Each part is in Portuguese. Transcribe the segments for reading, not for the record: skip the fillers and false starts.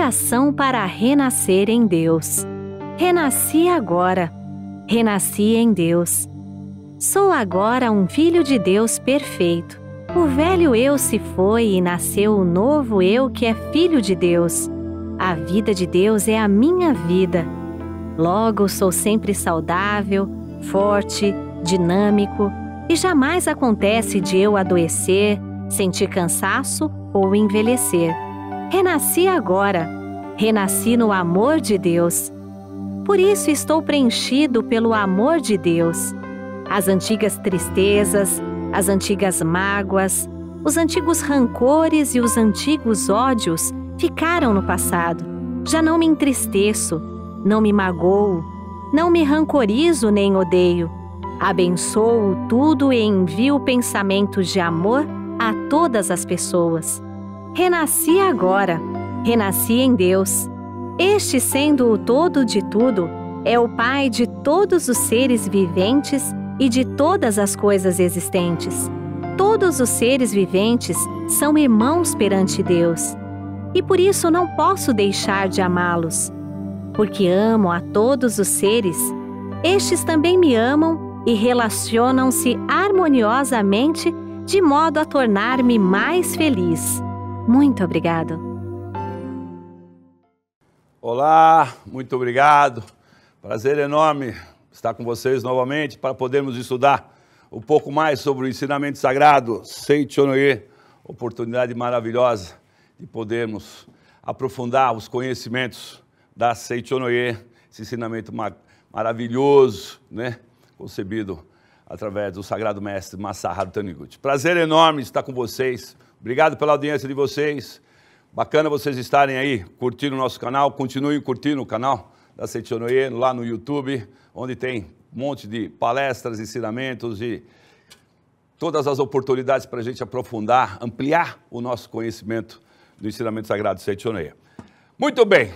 oração para renascer em Deus. Renasci agora. Renasci em Deus. Sou agora um filho de Deus perfeito. O velho eu se foi e nasceu o novo eu que é filho de Deus. A vida de Deus é a minha vida. Logo, sou sempre saudável, forte, dinâmico e jamais acontece de eu adoecer, sentir cansaço ou envelhecer. Renasci agora. Renasci no amor de Deus. Por isso estou preenchido pelo amor de Deus. As antigas tristezas, as antigas mágoas, os antigos rancores e os antigos ódios ficaram no passado. Já não me entristeço, não me magoo, não me rancorizo nem odeio. Abençoo tudo e envio pensamentos de amor a todas as pessoas. Renasci agora, renasci em Deus. Este, sendo o todo de tudo, é o Pai de todos os seres viventes e de todas as coisas existentes. Todos os seres viventes são irmãos perante Deus. E por isso não posso deixar de amá-los. Porque amo a todos os seres, estes também me amam e relacionam-se harmoniosamente de modo a tornar-me mais feliz. Muito obrigado. Olá, muito obrigado. Prazer enorme estar com vocês novamente para podermos estudar um pouco mais sobre o ensinamento sagrado Seichonoye, oportunidade maravilhosa de podermos aprofundar os conhecimentos da Seichonoye, esse ensinamento maravilhoso, né? Concebido através do Sagrado Mestre Masaharu Taniguchi. Prazer enorme estar com vocês. Obrigado pela audiência de vocês. Bacana vocês estarem aí curtindo o nosso canal. Continuem curtindo o canal da Seichonoye lá no YouTube, onde tem um monte de palestras, ensinamentos e todas as oportunidades para a gente aprofundar, ampliar o nosso conhecimento do ensinamento sagrado Seichonoye. Muito bem.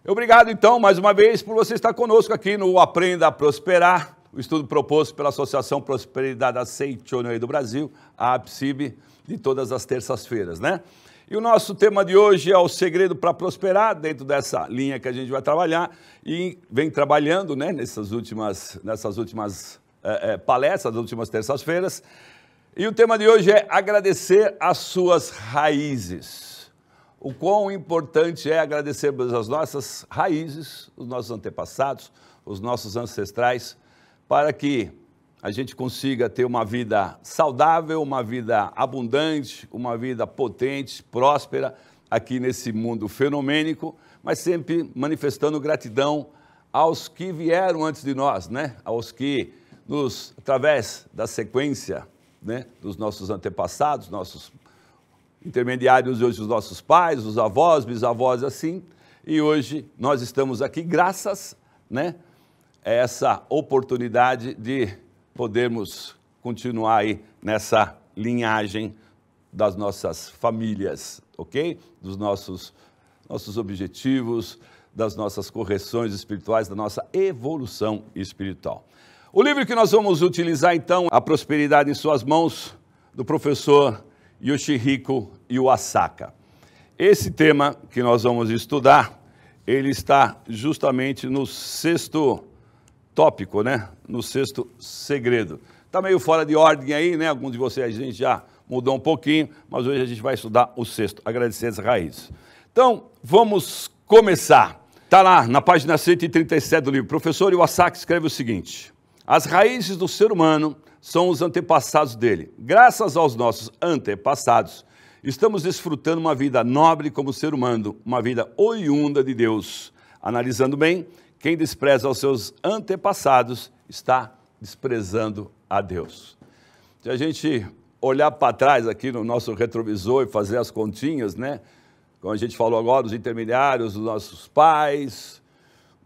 Obrigado, então, mais uma vez, por você estar conosco aqui no Aprenda a Prosperar, o estudo proposto pela Associação Prosperidade da Seichonoye do Brasil, a APSIB, de todas as terças-feiras, né? E o nosso tema de hoje é o segredo para prosperar, dentro dessa linha que a gente vai trabalhar e vem trabalhando, né, nessas últimas palestras, das últimas terças-feiras. E o tema de hoje é agradecer as suas raízes. O quão importante é agradecermos as nossas raízes, os nossos antepassados, os nossos ancestrais, para que a gente consiga ter uma vida saudável, uma vida abundante, uma vida potente, próspera, aqui nesse mundo fenomênico, mas sempre manifestando gratidão aos que vieram antes de nós, né? Aos que, através da sequência, né, dos nossos antepassados, nossos intermediários, hoje os nossos pais, os avós, bisavós, assim, e hoje nós estamos aqui graças, né, a essa oportunidade de podermos continuar aí nessa linhagem das nossas famílias, ok? Dos nossos objetivos, das nossas correções espirituais, da nossa evolução espiritual. O livro que nós vamos utilizar, então, A Prosperidade em Suas Mãos, do professor Yoshihiko Iwasaka. Esse tema que nós vamos estudar, ele está justamente no 6º tópico, né? No 6º segredo. Está meio fora de ordem aí, né? Alguns de vocês a gente já mudou um pouquinho, mas hoje a gente vai estudar o 6º, agradecer as raízes. Então, vamos começar. Está lá na página 137 do livro. O professor Iwasaki escreve o seguinte: as raízes do ser humano são os antepassados dele. Graças aos nossos antepassados, estamos desfrutando uma vida nobre como ser humano, uma vida oriunda de Deus. Analisando bem, quem despreza os seus antepassados está desprezando a Deus. Se a gente olhar para trás aqui no nosso retrovisor e fazer as continhas, né? Como a gente falou agora, os intermediários, os nossos pais,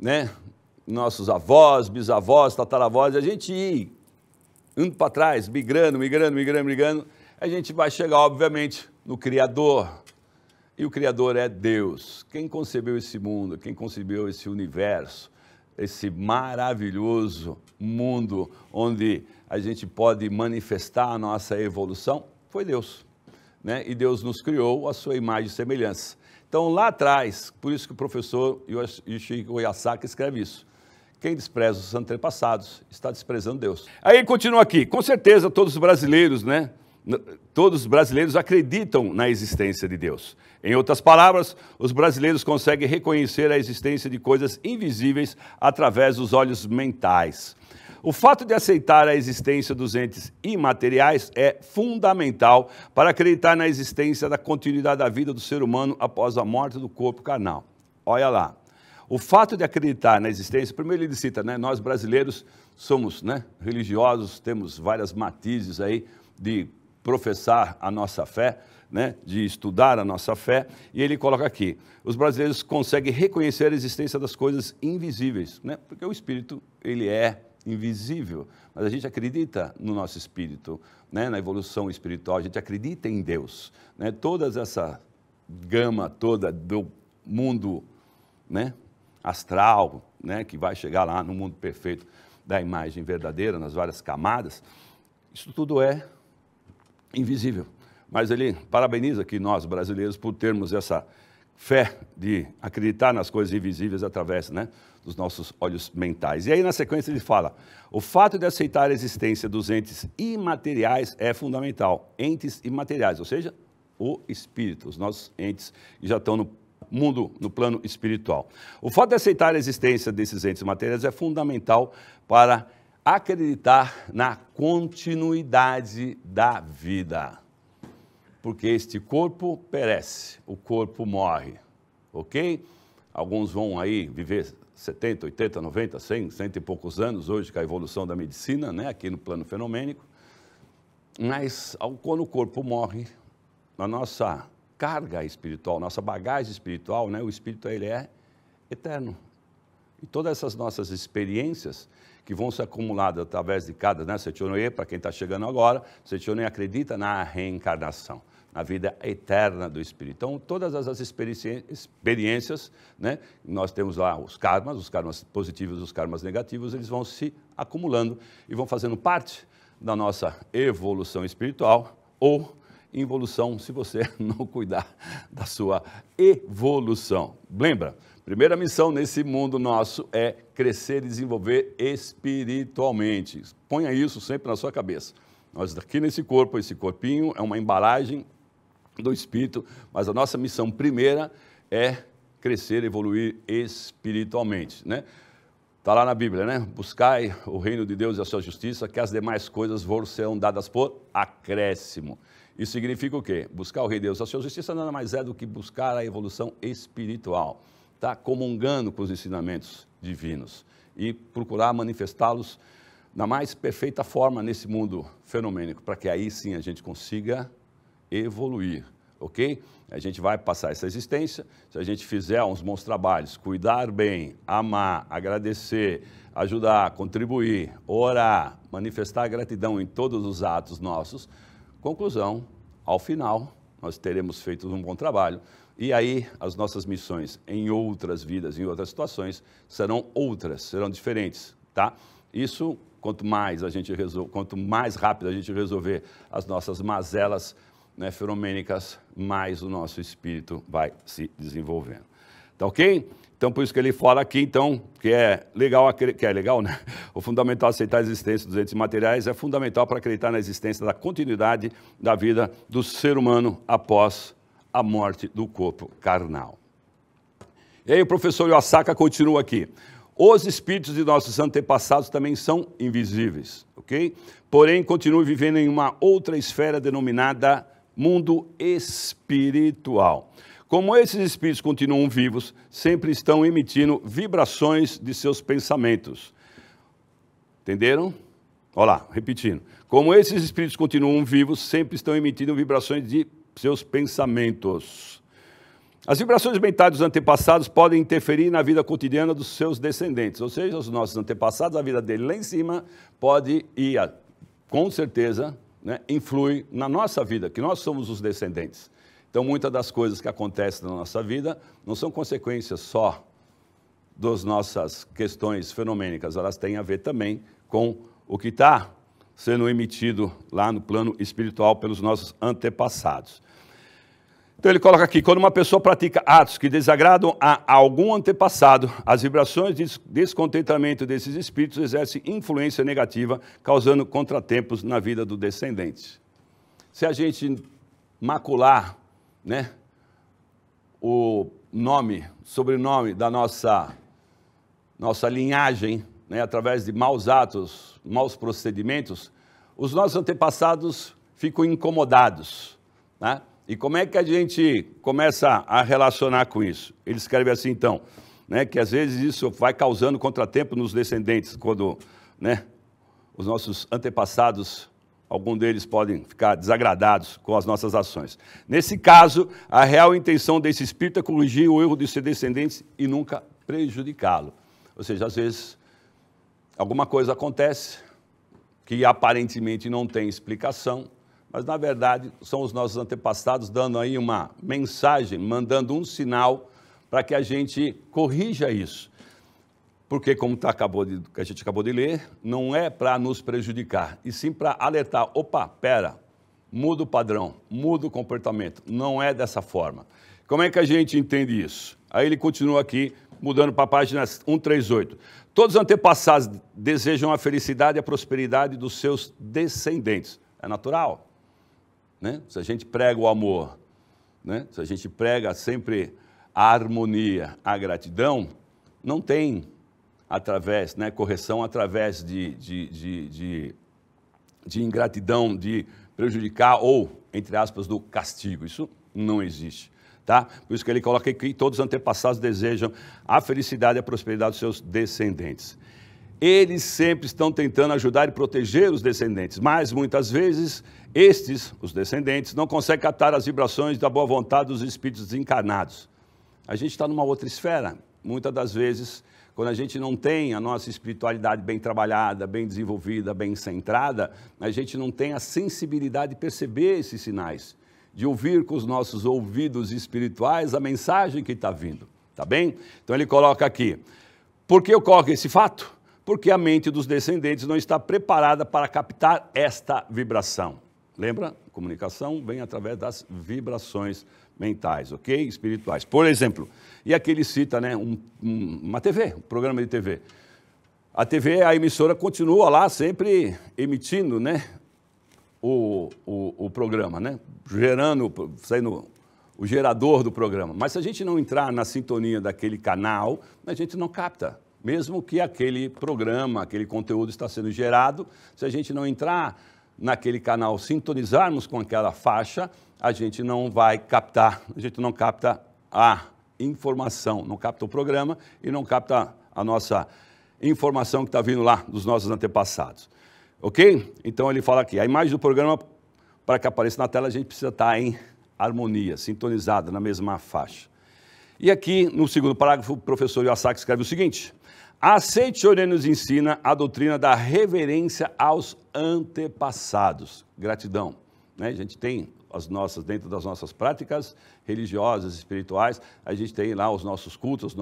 né? Nossos avós, bisavós, tataravós, a gente ir indo para trás, migrando, a gente vai chegar, obviamente, no Criador. E o Criador é Deus. Quem concebeu esse mundo, quem concebeu esse universo, esse maravilhoso mundo onde a gente pode manifestar a nossa evolução, foi Deus. né? E Deus nos criou a sua imagem e semelhança. Então, lá atrás, por isso que o professor Yoshiki Oyasaki escreve isso. Quem despreza os antepassados está desprezando Deus. Aí ele continua aqui. Com certeza, todos os brasileiros, né? Todos os brasileiros acreditam na existência de Deus. Em outras palavras, os brasileiros conseguem reconhecer a existência de coisas invisíveis através dos olhos mentais. O fato de aceitar a existência dos entes imateriais é fundamental para acreditar na existência da continuidade da vida do ser humano após a morte do corpo carnal. Olha lá. O fato de acreditar na existência, primeiro ele cita, né, nós brasileiros somos, né, religiosos, temos várias matizes aí de professar a nossa fé, né, de estudar a nossa fé, e ele coloca aqui, os brasileiros conseguem reconhecer a existência das coisas invisíveis, né, porque o espírito, ele é invisível, mas a gente acredita no nosso espírito, né, na evolução espiritual, a gente acredita em Deus, né, toda essa gama toda do mundo, né, astral, né, que vai chegar lá no mundo perfeito da imagem verdadeira, nas várias camadas, isso tudo é invisível. Mas ele parabeniza aqui nós, brasileiros, por termos essa fé de acreditar nas coisas invisíveis através, né, dos nossos olhos mentais. E aí, na sequência, ele fala, o fato de aceitar a existência dos entes imateriais é fundamental. Entes imateriais, ou seja, o espírito, os nossos entes que já estão no mundo, no plano espiritual. O fato de aceitar a existência desses entes materiais é fundamental para acreditar na continuidade da vida. Porque este corpo perece, o corpo morre, ok? Alguns vão aí viver 70, 80, 90, 100, 100 e poucos anos hoje com a evolução da medicina, né, aqui no plano fenomênico. Mas quando o corpo morre, a nossa carga espiritual, nossa bagagem espiritual, né, o espírito ele é eterno. E todas essas nossas experiências que vão se acumulando através de cada, né, Sechonoye, para quem está chegando agora, Sechonoye acredita na reencarnação, na vida eterna do espírito. Então, todas essas experiências, né, nós temos lá os karmas positivos e os karmas negativos, eles vão se acumulando e vão fazendo parte da nossa evolução espiritual ou involução, se você não cuidar da sua evolução. Lembra? Primeira missão nesse mundo nosso é crescer e desenvolver espiritualmente. Ponha isso sempre na sua cabeça. Nós aqui nesse corpo, esse corpinho é uma embalagem do espírito, mas a nossa missão primeira é crescer e evoluir espiritualmente, né? Está lá na Bíblia, né? Buscai o reino de Deus e a sua justiça, que as demais coisas serão dadas por acréscimo. Isso significa o quê? Buscar o reino de Deus e a sua justiça nada mais é do que buscar a evolução espiritual. Tá? Comungando com os ensinamentos divinos e procurar manifestá-los na mais perfeita forma nesse mundo fenomênico, para que aí sim a gente consiga evoluir, ok? A gente vai passar essa existência, se a gente fizer uns bons trabalhos, cuidar bem, amar, agradecer, ajudar, contribuir, orar, manifestar gratidão em todos os atos nossos, conclusão, ao final, nós teremos feito um bom trabalho e aí as nossas missões em outras vidas, em outras situações, serão outras, serão diferentes, tá? Isso, quanto mais rápido a gente resolver as nossas mazelas, né, fenomênicas, mais o nosso espírito vai se desenvolvendo. Tá ok? Então, por isso que ele fala aqui, então, que é legal, né? O fundamental aceitar a existência dos entes materiais é fundamental para acreditar na existência da continuidade da vida do ser humano após a morte do corpo carnal. E aí o professor Oyasaki continua aqui. Os espíritos de nossos antepassados também são invisíveis, ok? Porém, continuam vivendo em uma outra esfera denominada mundo espiritual. Como esses espíritos continuam vivos, sempre estão emitindo vibrações de seus pensamentos. Entenderam? Olha lá, repetindo. Como esses espíritos continuam vivos, sempre estão emitindo vibrações de seus pensamentos. As vibrações mentais dos antepassados podem interferir na vida cotidiana dos seus descendentes, ou seja, os nossos antepassados, a vida dele lá em cima pode ir, com certeza, né, influi na nossa vida, que nós somos os descendentes. Então, muitas das coisas que acontecem na nossa vida não são consequências só das nossas questões fenomênicas, elas têm a ver também com o que está sendo emitido lá no plano espiritual pelos nossos antepassados. Então ele coloca aqui, quando uma pessoa pratica atos que desagradam a algum antepassado, as vibrações de descontentamento desses espíritos exercem influência negativa, causando contratempos na vida do descendente. Se a gente macular, né, o nome, sobrenome da nossa linhagem, né, através de maus atos, maus procedimentos, os nossos antepassados ficam incomodados, né? E como é que a gente começa a relacionar com isso? Ele escreve assim, então, né, que às vezes isso vai causando contratempo nos descendentes, quando, né, os nossos antepassados, algum deles podem ficar desagradados com as nossas ações. Nesse caso, a real intenção desse espírito é corrigir o erro de seus descendentes e nunca prejudicá-lo. Ou seja, às vezes, alguma coisa acontece que aparentemente não tem explicação, mas, na verdade, são os nossos antepassados dando aí uma mensagem, mandando um sinal para que a gente corrija isso. Porque, como a gente acabou de ler, não é para nos prejudicar, e sim para alertar, opa, pera, muda o padrão, muda o comportamento, não é dessa forma. Como é que a gente entende isso? Aí ele continua aqui, mudando para a página 138. Todos os antepassados desejam a felicidade e a prosperidade dos seus descendentes. É natural. Né? Se a gente prega o amor, né? Se a gente prega sempre a harmonia, a gratidão, não tem através, né, correção através de ingratidão, de prejudicar ou, entre aspas, do castigo. Isso não existe. Tá? Por isso que ele coloca aqui, todos os antepassados desejam a felicidade e a prosperidade dos seus descendentes. Eles sempre estão tentando ajudar e proteger os descendentes, mas muitas vezes estes, os descendentes, não conseguem captar as vibrações da boa vontade dos espíritos desencarnados. A gente está numa outra esfera. Muitas das vezes, quando a gente não tem a nossa espiritualidade bem trabalhada, bem desenvolvida, bem centrada, a gente não tem a sensibilidade de perceber esses sinais, de ouvir com os nossos ouvidos espirituais a mensagem que está vindo, tá bem? Então ele coloca aqui, por que ocorre esse fato? Porque a mente dos descendentes não está preparada para captar esta vibração. Lembra? Comunicação vem através das vibrações mentais, ok? Espirituais. Por exemplo, e aqui ele cita, né, uma TV, um programa de TV. A TV, a emissora continua lá sempre emitindo, né, o programa, né, saindo o gerador do programa. Mas se a gente não entrar na sintonia daquele canal, a gente não capta. Mesmo que aquele programa, aquele conteúdo está sendo gerado, se a gente não entrar naquele canal, sintonizarmos com aquela faixa, a gente não vai captar, a gente não capta a informação, não capta o programa e não capta a nossa informação que está vindo lá dos nossos antepassados. Ok? Então ele fala aqui, a imagem do programa, para que apareça na tela, a gente precisa estar em harmonia, sintonizada na mesma faixa. E aqui, no segundo parágrafo, o professor Iwasaki escreve o seguinte, a Seichoren nos ensina a doutrina da reverência aos antepassados. Gratidão. Né? A gente tem as nossas, dentro das nossas práticas religiosas, espirituais, a gente tem lá os nossos cultos,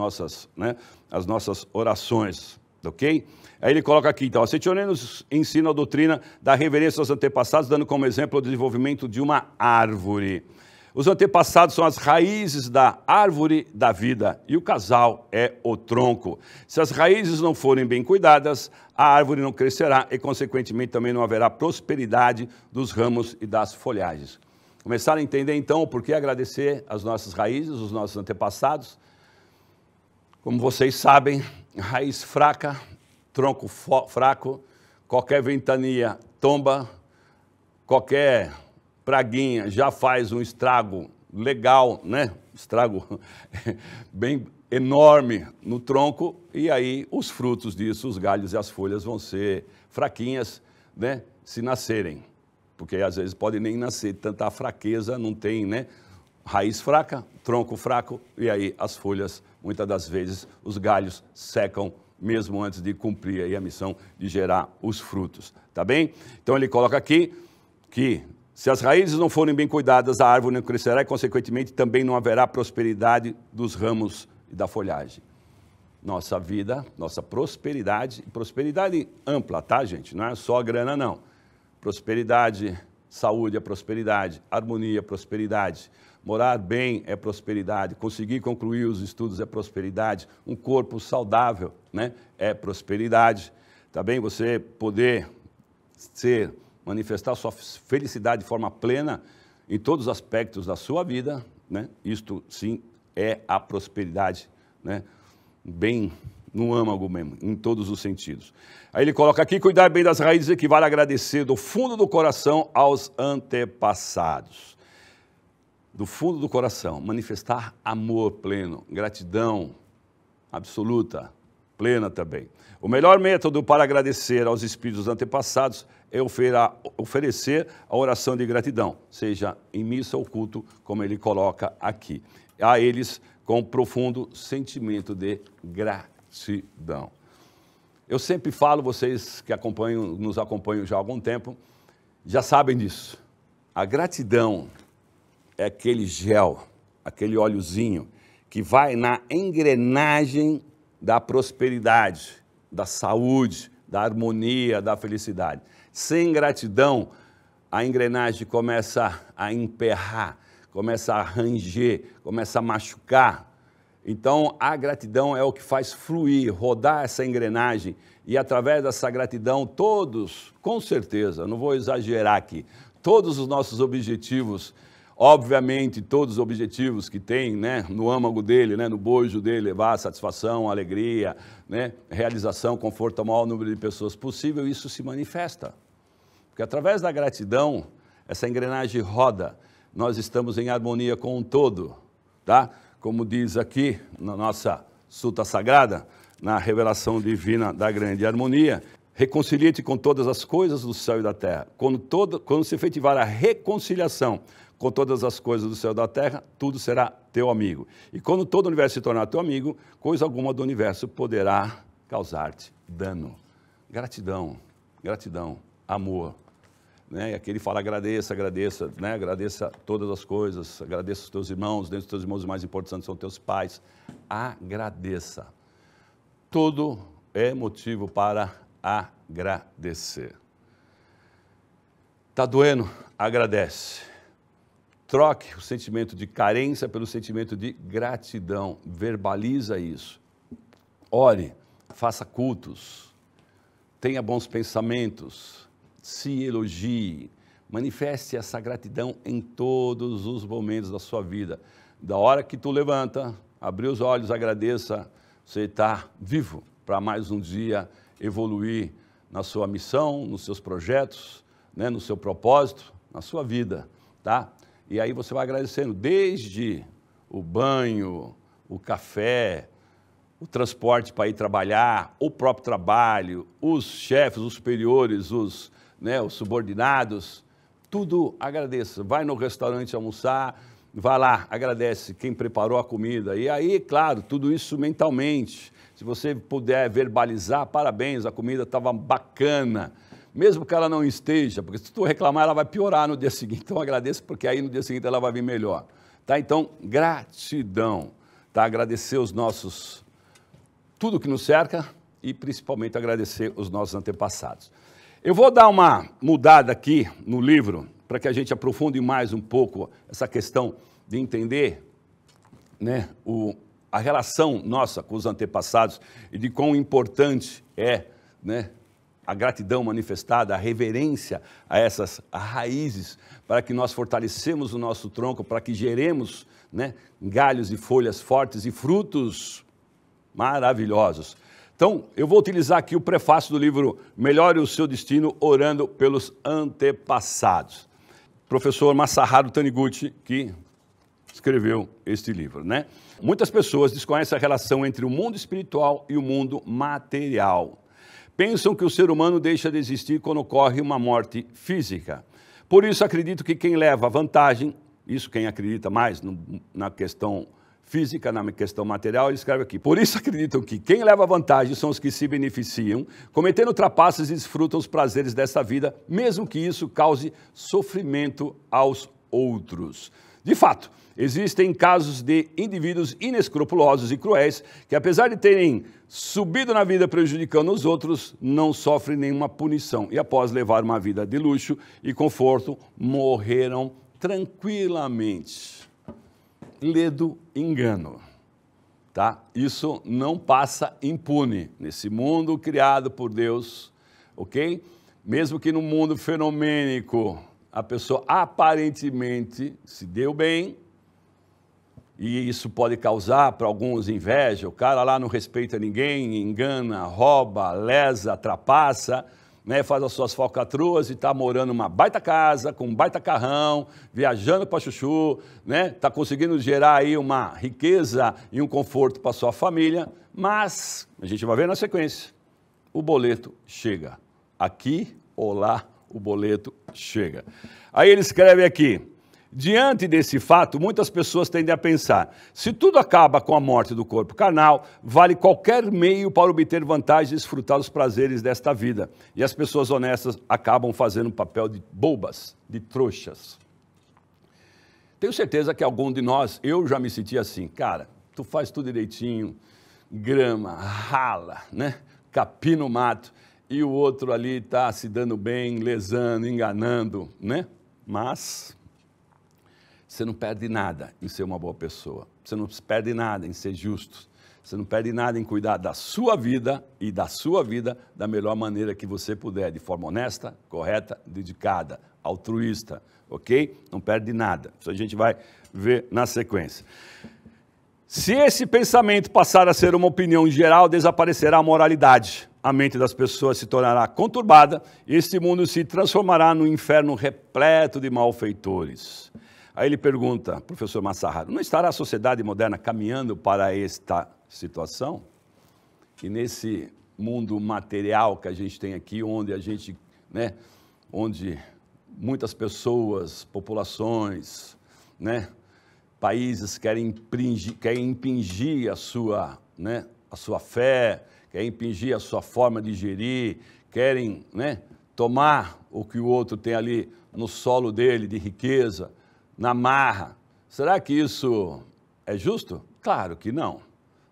as nossas orações, ok? Aí ele coloca aqui, então, a Seichoren nos ensina a doutrina da reverência aos antepassados, dando como exemplo o desenvolvimento de uma árvore. Os antepassados são as raízes da árvore da vida e o casal é o tronco. Se as raízes não forem bem cuidadas, a árvore não crescerá e, consequentemente, também não haverá prosperidade dos ramos e das folhagens. Começaram a entender, então, o porquê agradecer as nossas raízes, os nossos antepassados. Como vocês sabem, raiz fraca, tronco fraco, qualquer ventania tomba, qualquer praguinha já faz um estrago legal, né? Estrago bem enorme no tronco, e aí os frutos disso, os galhos e as folhas vão ser fraquinhas, né? Se nascerem, porque às vezes pode nem nascer, tanta fraqueza, não tem, né? Raiz fraca, tronco fraco, e aí as folhas, muitas das vezes, os galhos secam mesmo antes de cumprir aí a missão de gerar os frutos, tá bem? Então ele coloca aqui que se as raízes não forem bem cuidadas, a árvore não crescerá e, consequentemente, também não haverá prosperidade dos ramos e da folhagem. Nossa vida, nossa prosperidade ampla, tá, gente? Não é só grana, não. Prosperidade, saúde é prosperidade, harmonia é prosperidade, Morar bem é prosperidade, conseguir concluir os estudos é prosperidade, um corpo saudável, né, é prosperidade. Tá bem? Você poder manifestar sua felicidade de forma plena em todos os aspectos da sua vida, né? Isto sim é a prosperidade, né? Bem no âmago mesmo, em todos os sentidos. Aí ele coloca aqui, cuidar bem das raízes equivale a agradecer do fundo do coração aos antepassados. Do fundo do coração, manifestar amor pleno, gratidão absoluta, plena também. O melhor método para agradecer aos espíritos antepassados é oferecer a oração de gratidão, seja em missa ou culto, como ele coloca aqui. A eles com profundo sentimento de gratidão. Eu sempre falo, vocês que nos acompanham já há algum tempo, já sabem disso. A gratidão é aquele gel, aquele óleozinho que vai na engrenagem da prosperidade, da saúde, da harmonia, da felicidade. Sem gratidão, a engrenagem começa a emperrar, começa a ranger, começa a machucar. Então, a gratidão é o que faz fluir, rodar essa engrenagem e através dessa gratidão todos, com certeza, não vou exagerar aqui, todos os nossos objetivos, obviamente, todos os objetivos que tem, né, no âmago dele, né, no bojo dele, levar satisfação, alegria, né, realização, conforto ao maior número de pessoas possível, isso se manifesta. Porque através da gratidão, essa engrenagem roda, nós estamos em harmonia com o todo, tá? Como diz aqui na nossa Suta Sagrada, na revelação divina da grande harmonia, reconcilia-te com todas as coisas do céu e da terra. Quando se efetivar a reconciliação com todas as coisas do céu e da terra, tudo será teu amigo. E quando todo o universo se tornar teu amigo, coisa alguma do universo poderá causar-te dano. Gratidão, gratidão, amor. Né? E aqui ele fala, agradeça, né? Agradeça todas as coisas, agradeça os teus irmãos, dentre os teus irmãos os mais importantes são teus pais. Agradeça. Tudo é motivo para agradecer. Está doendo? Agradece. Troque o sentimento de carência pelo sentimento de gratidão. Verbaliza isso. Ore, faça cultos, tenha bons pensamentos, se elogie, manifeste essa gratidão em todos os momentos da sua vida. Da hora que tu levanta, abrir os olhos, agradeça, você está vivo para mais um dia evoluir na sua missão, nos seus projetos, né, no seu propósito, na sua vida, tá? E aí você vai agradecendo desde o banho, o café, o transporte para ir trabalhar, o próprio trabalho, os chefes, os superiores, os subordinados, tudo agradeça. Vai no restaurante almoçar, vai lá, agradece quem preparou a comida. E aí, claro, tudo isso mentalmente. Se você puder verbalizar, parabéns, a comida estava bacana. Mesmo que ela não esteja, porque se tu reclamar, ela vai piorar no dia seguinte. Então, agradeça, porque aí no dia seguinte ela vai vir melhor. Tá? Então, gratidão. Tá? Agradecer tudo que nos cerca e, principalmente, agradecer os nossos antepassados. Eu vou dar uma mudada aqui no livro, para que a gente aprofunde mais um pouco essa questão de entender, né, a relação nossa com os antepassados e de quão importante é, né, a gratidão manifestada, a reverência a essas raízes, para que nós fortalecemos o nosso tronco, para que geremos, né, galhos e folhas fortes e frutos maravilhosos. Então, eu vou utilizar aqui o prefácio do livro Melhore o Seu Destino, Orando pelos Antepassados. Professor Masaharu Taniguchi, que escreveu este livro, né? Muitas pessoas desconhecem a relação entre o mundo espiritual e o mundo material. Pensam que o ser humano deixa de existir quando ocorre uma morte física. Por isso, acredito que quem leva vantagem, isso quem acredita mais na questão física, na questão material, ele escreve aqui. Por isso acreditam que quem leva vantagem são os que se beneficiam, cometendo trapaças e desfrutam os prazeres dessa vida, mesmo que isso cause sofrimento aos outros. De fato, existem casos de indivíduos inescrupulosos e cruéis que, apesar de terem subido na vida prejudicando os outros, não sofrem nenhuma punição e, após levar uma vida de luxo e conforto, morreram tranquilamente. ledo engano. Tá? Isso não passa impune nesse mundo criado por Deus, ok? Mesmo que no mundo fenomênico a pessoa aparentemente se deu bem, e isso pode causar para alguns inveja, o cara lá não respeita ninguém, engana, rouba, lesa, trapaça, né, faz as suas falcatruas e está morando numa baita casa, com um baita carrão, viajando para chuchu, né, está conseguindo gerar aí uma riqueza e um conforto para sua família, mas a gente vai ver na sequência, o boleto chega. Aqui ou lá, o boleto chega. Aí ele escreve aqui: diante desse fato, muitas pessoas tendem a pensar, se tudo acaba com a morte do corpo carnal, vale qualquer meio para obter vantagens e desfrutar dos prazeres desta vida. E as pessoas honestas acabam fazendo um papel de bobas, de trouxas. Tenho certeza que algum de nós, eu já me senti assim, cara, tu faz tudo direitinho, grama, rala, né? Capina o mato, e o outro ali está se dando bem, lesando, enganando, né? Mas você não perde nada em ser uma boa pessoa. Você não perde nada em ser justo. Você não perde nada em cuidar da sua vida e da sua vida da melhor maneira que você puder, de forma honesta, correta, dedicada, altruísta, ok? Não perde nada. Isso a gente vai ver na sequência. Se esse pensamento passar a ser uma opinião geral, desaparecerá a moralidade. A mente das pessoas se tornará conturbada e este mundo se transformará num inferno repleto de malfeitores. Aí ele pergunta, professor Massahara, não estará a sociedade moderna caminhando para esta situação? E nesse mundo material que a gente tem aqui, onde a gente, né, onde muitas pessoas, populações, né, países querem impingir a sua, né, a sua fé, querem impingir a sua forma de gerir, querem, né, tomar o que o outro tem ali no solo dele de riqueza, na marra. Será que isso é justo? Claro que não,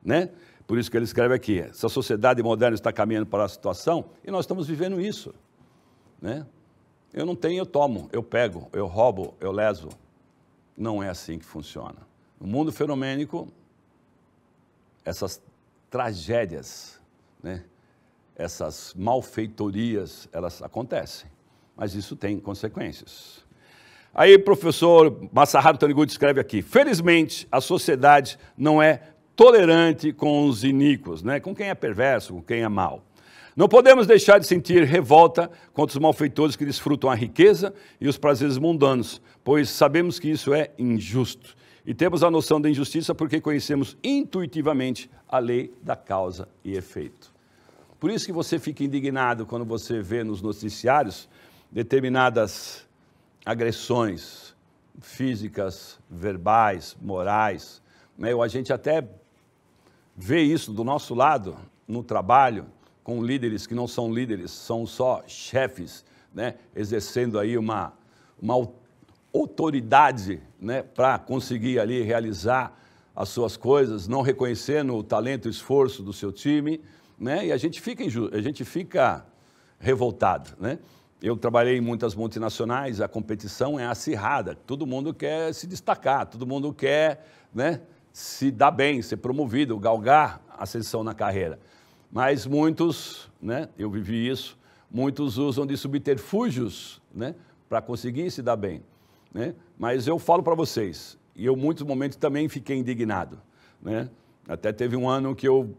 né? Por isso que ele escreve aqui, essa sociedade moderna está caminhando para a situação e nós estamos vivendo isso, né? Eu não tenho, eu tomo, eu pego, eu roubo, eu leso. Não é assim que funciona. No mundo fenomênico, essas tragédias, né? Essas malfeitorias, elas acontecem, mas isso tem consequências. Aí o professor Masaharu Taniguchi escreve aqui, felizmente a sociedade não é tolerante com os iníquos, né? Com quem é perverso, com quem é mau. Não podemos deixar de sentir revolta contra os malfeitores que desfrutam a riqueza e os prazeres mundanos, pois sabemos que isso é injusto. E temos a noção da injustiça porque conhecemos intuitivamente a lei da causa e efeito. Por isso que você fica indignado quando você vê nos noticiários determinadas agressões físicas, verbais, morais, né? A gente até vê isso do nosso lado, no trabalho, com líderes que não são líderes, são só chefes, né? Exercendo aí uma autoridade, né? Para conseguir ali realizar as suas coisas, não reconhecendo o talento e o esforço do seu time, né? E a gente fica revoltado, né? Eu trabalhei em muitas multinacionais, a competição é acirrada, todo mundo quer se destacar, todo mundo quer, né, se dar bem, ser promovido, galgar ascensão na carreira. Mas muitos, né, eu vivi isso, muitos usam de subterfúgios, né, para conseguir se dar bem, né? Mas eu falo para vocês, e eu em muitos momentos também fiquei indignado, né? Até teve um ano que eu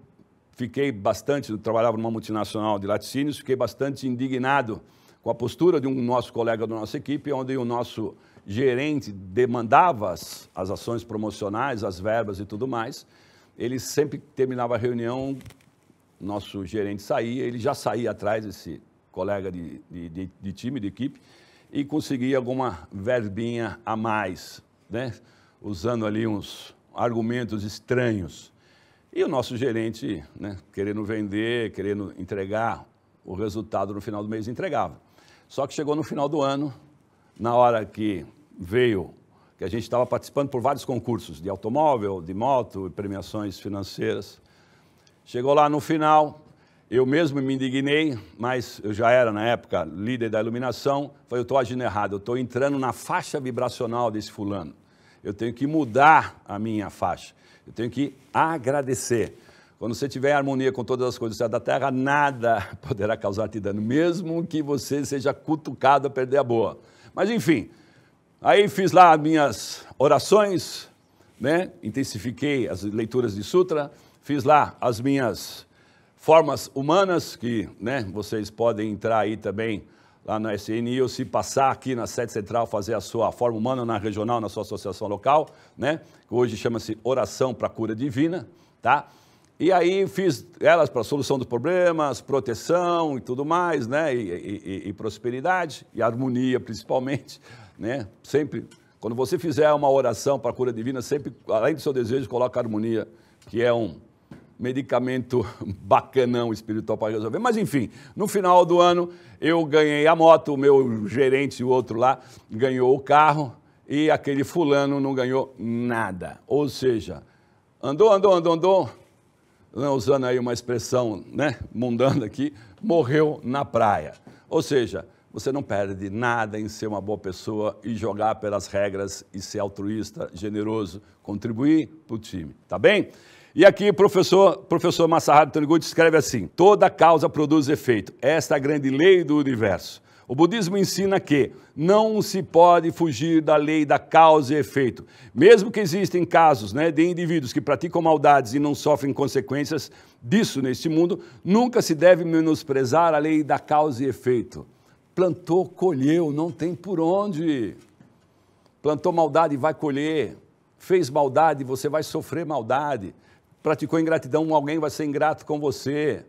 fiquei bastante, eu trabalhava numa multinacional de laticínios, fiquei bastante indignado com a postura de um nosso colega da nossa equipe, onde o nosso gerente demandava as ações promocionais, as verbas e tudo mais. Ele sempre terminava a reunião, nosso gerente saía, ele já saía atrás desse colega de time, de equipe, e conseguia alguma verbinha a mais, né? Usando ali uns argumentos estranhos. E o nosso gerente, né, querendo vender, querendo entregar o resultado no final do mês, entregava. Só que chegou no final do ano, na hora que veio, que a gente estava participando por vários concursos de automóvel, de moto e premiações financeiras. Chegou lá no final, eu mesmo me indignei, mas eu já era, na época, líder da iluminação. Falei, eu estou agindo errado, eu estou entrando na faixa vibracional desse fulano. eu tenho que mudar a minha faixa, eu tenho que agradecer. Quando você tiver em harmonia com todas as coisas da terra, nada poderá causar-te dano, mesmo que você seja cutucado a perder a boa. Mas enfim, aí fiz lá as minhas orações, né? Intensifiquei as leituras de Sutra, fiz lá as minhas formas humanas, que, né, vocês podem entrar aí também lá no SNI, ou se passar aqui na sede central, fazer a sua forma humana na regional, na sua associação local, né? Que hoje chama-se Oração para a Cura Divina, tá? E aí fiz elas para a solução dos problemas, proteção e tudo mais, né? E prosperidade e harmonia principalmente, né? Sempre, quando você fizer uma oração para a cura divina, sempre, além do seu desejo, coloca a harmonia, que é um medicamento bacanão espiritual para resolver. Mas enfim, no final do ano eu ganhei a moto, o meu gerente e o outro lá ganhou o carro e aquele fulano não ganhou nada. Ou seja, andou, usando aí uma expressão, né, mundana aqui, morreu na praia. Ou seja, você não perde nada em ser uma boa pessoa e jogar pelas regras e ser altruísta, generoso, contribuir para o time, tá bem? E aqui o professor Masaharu Taniguchi escreve assim: toda causa produz efeito. Esta é a grande lei do universo. O budismo ensina que não se pode fugir da lei da causa e efeito. Mesmo que existem casos, né, de indivíduos que praticam maldades e não sofrem consequências disso neste mundo, nunca se deve menosprezar a lei da causa e efeito. Plantou, colheu, não tem por onde. Plantou maldade, vai colher. Fez maldade, você vai sofrer maldade. Praticou ingratidão, alguém vai ser ingrato com você.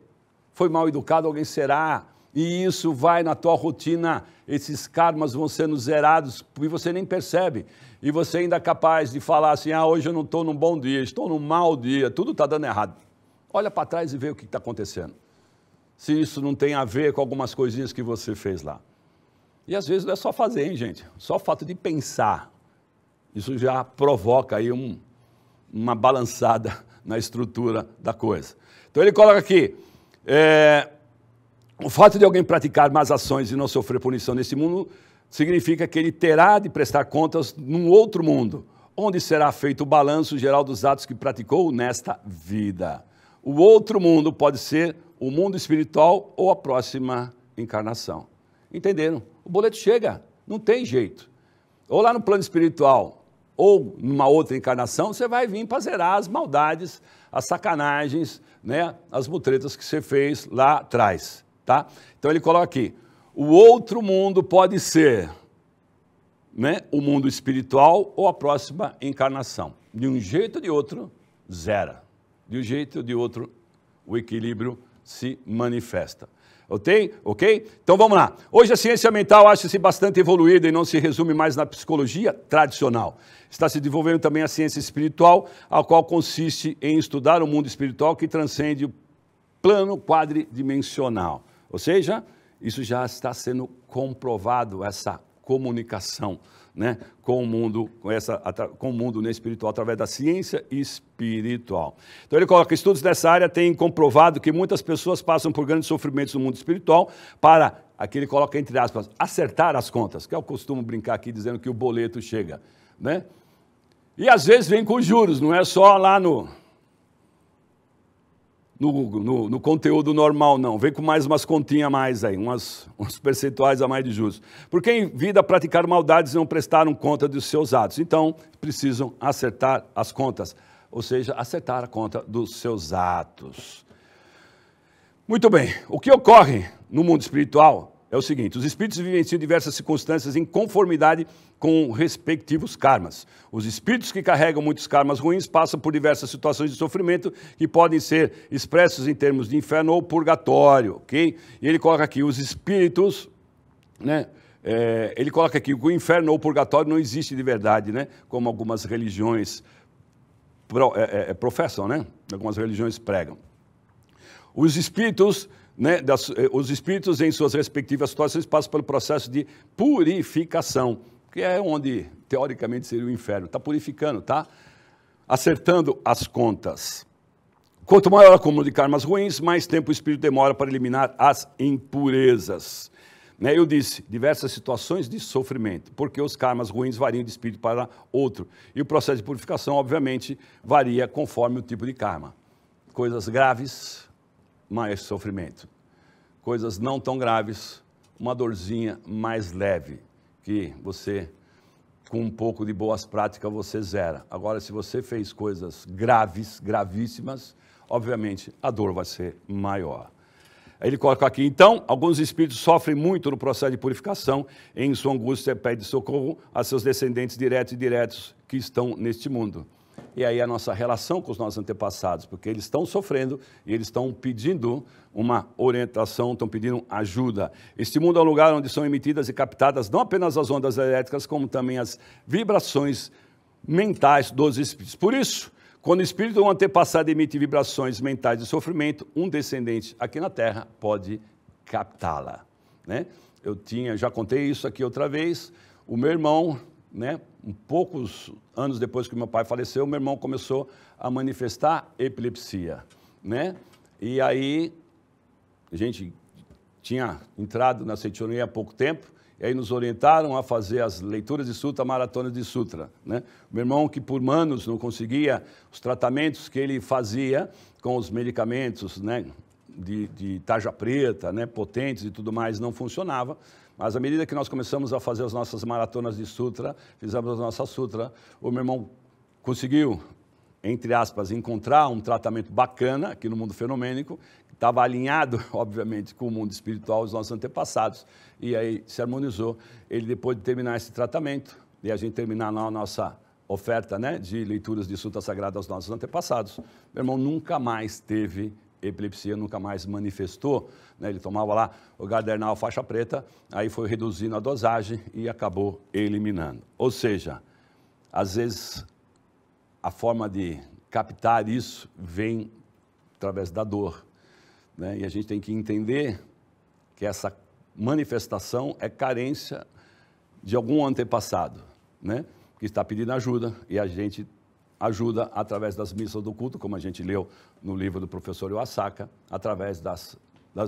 Foi mal educado, alguém será. E isso vai na tua rotina, esses karmas vão sendo zerados e você nem percebe. E você ainda é capaz de falar assim, hoje eu não estou num bom dia, estou num mau dia, tudo está dando errado. Olha para trás e vê o que está acontecendo. Se isso não tem a ver com algumas coisinhas que você fez lá. E às vezes não é só fazer, hein, gente? Só o fato de pensar, isso já provoca aí uma balançada na estrutura da coisa. Então ele coloca aqui, o fato de alguém praticar más ações e não sofrer punição nesse mundo significa que ele terá de prestar contas num outro mundo, onde será feito o balanço geral dos atos que praticou nesta vida. O outro mundo pode ser o mundo espiritual ou a próxima encarnação. Entenderam? O boleto chega, não tem jeito. Ou lá no plano espiritual, ou numa outra encarnação, você vai vir para zerar as maldades, as sacanagens, né, as mutretas que você fez lá atrás. Tá? Então ele coloca aqui, o outro mundo pode ser, né, o mundo espiritual ou a próxima encarnação. De um jeito ou de outro, zera. De um jeito ou de outro, o equilíbrio se manifesta. Ok? Então vamos lá. Hoje a ciência mental acha-se bastante evoluída e não se resume mais na psicologia tradicional. Está se desenvolvendo também a ciência espiritual, a qual consiste em estudar o mundo espiritual que transcende o plano quadridimensional. Ou seja, isso já está sendo comprovado, essa comunicação, né, com o mundo, com o mundo espiritual através da ciência espiritual. Então ele coloca, estudos dessa área têm comprovado que muitas pessoas passam por grandes sofrimentos no mundo espiritual para, aqui ele coloca entre aspas, acertar as contas, que eu costumo brincar aqui dizendo que o boleto chega, né? E às vezes vem com juros, não é só lá no conteúdo normal, não. Vem com mais umas continhas a mais aí, uns percentuais a mais de juros. Porque em vida praticaram maldades e não prestaram conta dos seus atos. Então, precisam acertar as contas. Ou seja, acertar a conta dos seus atos. Muito bem. O que ocorre no mundo espiritual é o seguinte, os espíritos vivenciam diversas circunstâncias em conformidade com respectivos karmas. Os espíritos que carregam muitos karmas ruins passam por diversas situações de sofrimento que podem ser expressos em termos de inferno ou purgatório, ok? E ele coloca aqui, os espíritos, né? Ele coloca aqui, o inferno ou purgatório não existe de verdade, né? Como algumas religiões professam, né? Algumas religiões pregam. Os espíritos, né, os espíritos em suas respectivas situações passam pelo processo de purificação, que é onde, teoricamente, seria o inferno. Está purificando, tá? Acertando as contas. Quanto maior o acúmulo de karmas ruins, mais tempo o espírito demora para eliminar as impurezas. né? Eu disse, diversas situações de sofrimento, porque os karmas ruins variam de espírito para outro. E o processo de purificação, obviamente, varia conforme o tipo de karma. Coisas graves, mais sofrimento. Coisas não tão graves, uma dorzinha mais leve, que você, com um pouco de boas práticas, você zera. Agora, se você fez coisas graves, gravíssimas, obviamente, a dor vai ser maior. Aí ele coloca aqui, então, alguns espíritos sofrem muito no processo de purificação, em sua angústia pede socorro a seus descendentes diretos e indiretos que estão neste mundo. E aí a nossa relação com os nossos antepassados, porque eles estão sofrendo e eles estão pedindo uma orientação, estão pedindo ajuda. Este mundo é um lugar onde são emitidas e captadas não apenas as ondas elétricas, como também as vibrações mentais dos espíritos. Por isso, quando o espírito ou um antepassado emite vibrações mentais de sofrimento, um descendente aqui na Terra pode captá-la, né? Já contei isso aqui outra vez, o meu irmão, né, poucos anos depois que meu pai faleceu, meu irmão começou a manifestar epilepsia, né? E aí, a gente tinha entrado na Seitonia há pouco tempo, e aí nos orientaram a fazer as leituras de sutra, maratonas de sutra, né? Meu irmão, que por anos não conseguia os tratamentos que ele fazia com os medicamentos, né, de tarja preta, né, potentes e tudo mais, não funcionava. Mas à medida que nós começamos a fazer as nossas maratonas de sutra, fizemos a nossa sutra, o meu irmão conseguiu, entre aspas, encontrar um tratamento bacana aqui no mundo fenomênico, que estava alinhado, obviamente, com o mundo espiritual, os nossos antepassados, e aí se harmonizou. Ele, depois de terminar esse tratamento, e a gente terminar a nossa oferta, né, de leituras de sutra sagrada aos nossos antepassados, meu irmão nunca mais teve epilepsia, nunca mais manifestou, né? Ele tomava lá o Gardernal faixa preta, aí foi reduzindo a dosagem e acabou eliminando. Ou seja, às vezes a forma de captar isso vem através da dor, né? E a gente tem que entender que essa manifestação é carência de algum antepassado, né, que está pedindo ajuda, e a gente ajuda através das missas do culto, como a gente leu no livro do professor Iwasaka, através das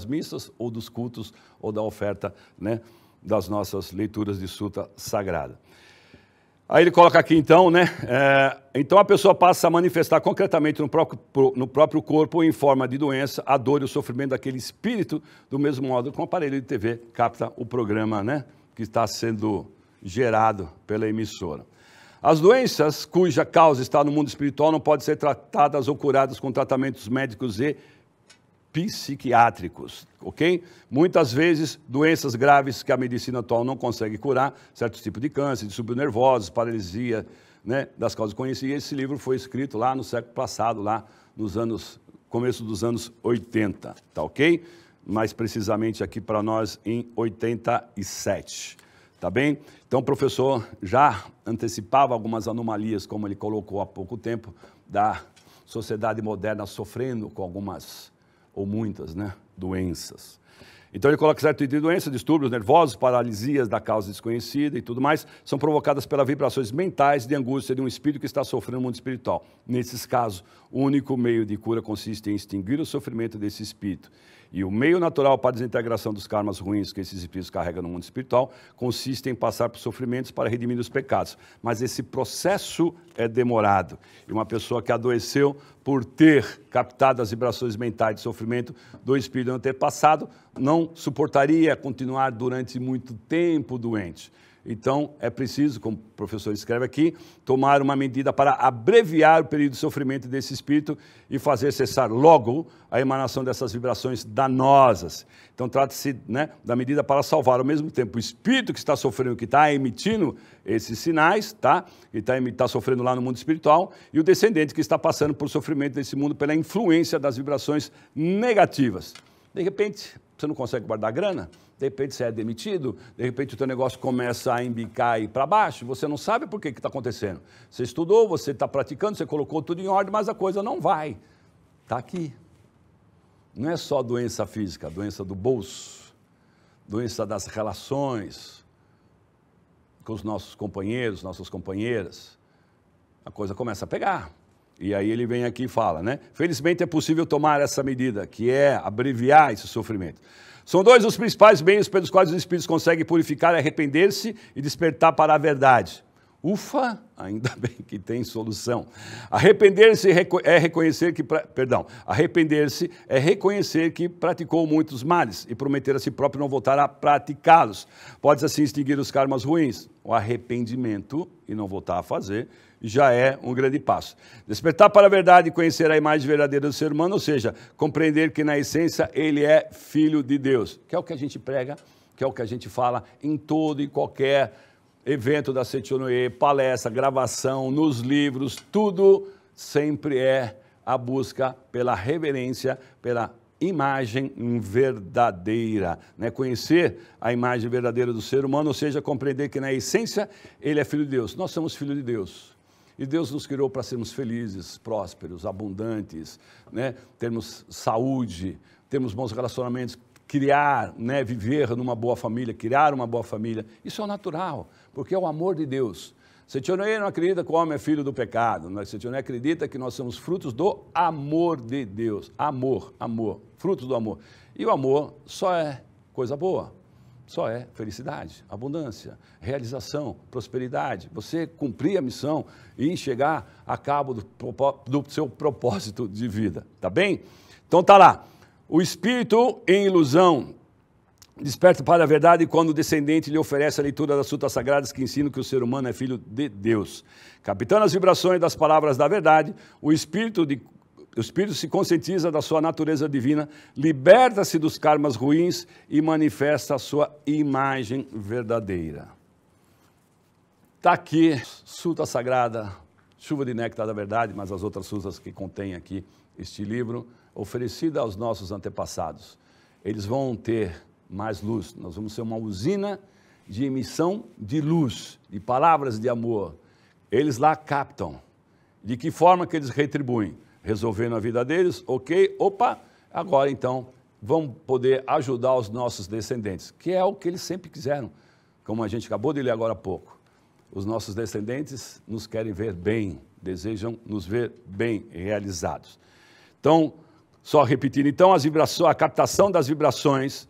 missas ou dos cultos ou da oferta, né, das nossas leituras de sutra sagrada. Aí ele coloca aqui então, né, então a pessoa passa a manifestar concretamente no próprio corpo, em forma de doença, a dor e o sofrimento daquele espírito, do mesmo modo que um aparelho de TV capta o programa, né, que está sendo gerado pela emissora. As doenças cuja causa está no mundo espiritual não podem ser tratadas ou curadas com tratamentos médicos e psiquiátricos, ok? Muitas vezes, doenças graves que a medicina atual não consegue curar, certos tipos de câncer, de subnervosos, paralisia, né, das causas conhecidas. Esse livro foi escrito lá no século passado, lá começo dos anos 80, tá ok? Mais precisamente aqui para nós em 87. Tá bem? Então o professor já antecipava algumas anomalias, como ele colocou há pouco tempo, da sociedade moderna sofrendo com algumas, ou muitas, né, doenças. Então ele coloca certo tipo de doença, distúrbios nervosos, paralisias da causa desconhecida e tudo mais, são provocadas pelas vibrações mentais de angústia de um espírito que está sofrendo no mundo espiritual. Nesses casos, o único meio de cura consiste em extinguir o sofrimento desse espírito. E o meio natural para a desintegração dos karmas ruins que esses espíritos carregam no mundo espiritual consiste em passar por sofrimentos para redimir os pecados. Mas esse processo é demorado. E uma pessoa que adoeceu por ter captado as vibrações mentais de sofrimento do espírito antepassado não suportaria continuar durante muito tempo doente. Então, é preciso, como o professor escreve aqui, tomar uma medida para abreviar o período de sofrimento desse espírito e fazer cessar logo a emanação dessas vibrações danosas. Então, trata-se, né, da medida para salvar ao mesmo tempo o espírito que está sofrendo, que está emitindo esses sinais, tá? E está sofrendo lá no mundo espiritual, e o descendente que está passando por sofrimento nesse mundo pela influência das vibrações negativas. De repente, você não consegue guardar grana? De repente você é demitido, de repente o teu negócio começa a embicar e ir para baixo, você não sabe por que está acontecendo. Você estudou, você está praticando, você colocou tudo em ordem, mas a coisa não vai. Está aqui. Não é só doença física, doença do bolso, doença das relações com os nossos companheiros, nossas companheiras. A coisa começa a pegar. E aí ele vem aqui e fala, né? Felizmente é possível tomar essa medida, que é abreviar esse sofrimento. São dois os principais meios pelos quais os espíritos conseguem purificar, arrepender-se e despertar para a verdade. Ufa, ainda bem que tem solução. Arrepender-se é reconhecer que praticou muitos males e prometer a si próprio não voltar a praticá-los. Pode assim extinguir os karmas ruins. O arrependimento e não voltar a fazer já é um grande passo. Despertar para a verdade e conhecer a imagem verdadeira do ser humano, ou seja, compreender que na essência ele é filho de Deus, que é o que a gente prega, que é o que a gente fala em todo e qualquer evento da Setionoye, palestra, gravação, nos livros, tudo sempre é a busca pela reverência, pela imagem verdadeira, né? Conhecer a imagem verdadeira do ser humano, ou seja, compreender que na essência ele é filho de Deus. Nós somos filhos de Deus. E Deus nos criou para sermos felizes, prósperos, abundantes, né? Termos saúde, termos bons relacionamentos, criar, né? Viver numa boa família, criar uma boa família. Isso é natural, porque é o amor de Deus. Setionoye não acredita que o homem é filho do pecado. Setionoye acredita que nós somos frutos do amor de Deus. Amor, amor, frutos do amor. E o amor só é coisa boa. Só é felicidade, abundância, realização, prosperidade. Você cumprir a missão e chegar a cabo do seu propósito de vida, tá bem? Então tá lá, o espírito em ilusão desperta para a verdade quando o descendente lhe oferece a leitura das sutas sagradas que ensinam que o ser humano é filho de Deus. Captando as vibrações das palavras da verdade, o espírito se conscientiza da sua natureza divina, liberta-se dos karmas ruins e manifesta a sua imagem verdadeira. Está aqui, Suta Sagrada, Chuva de Néctar da Verdade, mas as outras sutas que contém aqui este livro, oferecida aos nossos antepassados. Eles vão ter mais luz, nós vamos ser uma usina de emissão de luz, de palavras de amor. Eles lá captam. De que forma que eles retribuem? Resolvendo a vida deles, ok, opa, agora então vamos poder ajudar os nossos descendentes, que é o que eles sempre quiseram, como a gente acabou de ler agora há pouco. Os nossos descendentes nos querem ver bem, desejam nos ver bem realizados. Então, só repetindo, então, a captação das vibrações